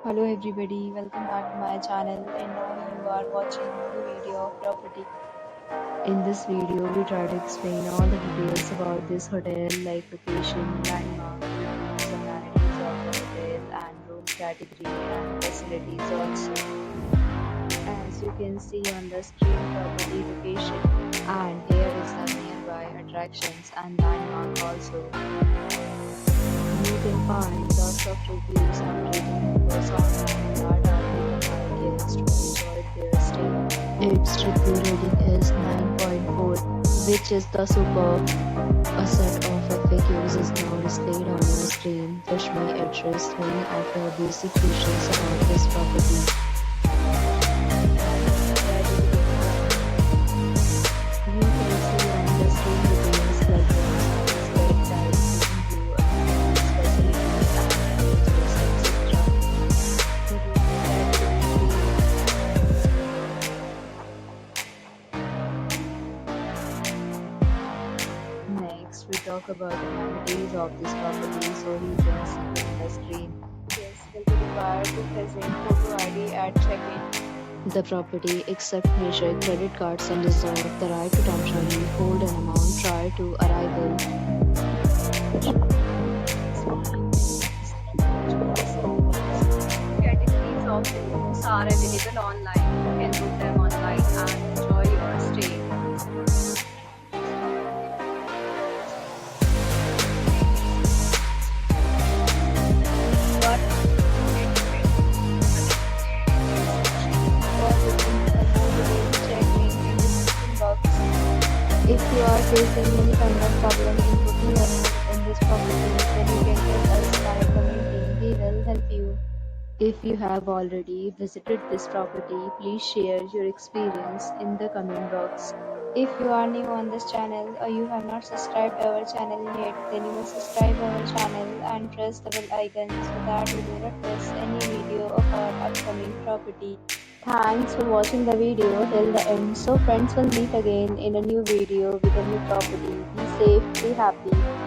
Hello everybody, welcome back to my channel and now you are watching new video of property. In this video, we try to explain all the details about this hotel like location, landmark, reviews, amenities of the hotel and room category and facilities also. As you can see on the screen, property location, and here is the nearby attractions and landmark also. You can find lots of reviews and ratings online that are given by guests to enjoy their stay. Its review rating is 9.4, which is the superb. A set of FAQs is now displayed on your screen, which may address many of your basic questions about this property. You can see on the screen details like Next, we talk about the amenities of this property, so you can see on the screen. Guests will be required to present photo ID at check-in. The property accepts major credit cards and reserves the right to temporarily hold an amount prior to arrival. Categories of the rooms are available online. You can book them online and enjoy your stay. If you are facing any kind of problem in booking a room in this property, then you can tell us by commenting. We will help you. If you have already visited this property, please share your experience in the comment box. If you are new on this channel or you have not subscribed our channel yet, then you must subscribe our channel and press the bell icon so that you do not miss any video of our upcoming property. Thanks for watching the video till the end. So friends, will meet again in a new video with a new property. Be safe, be happy.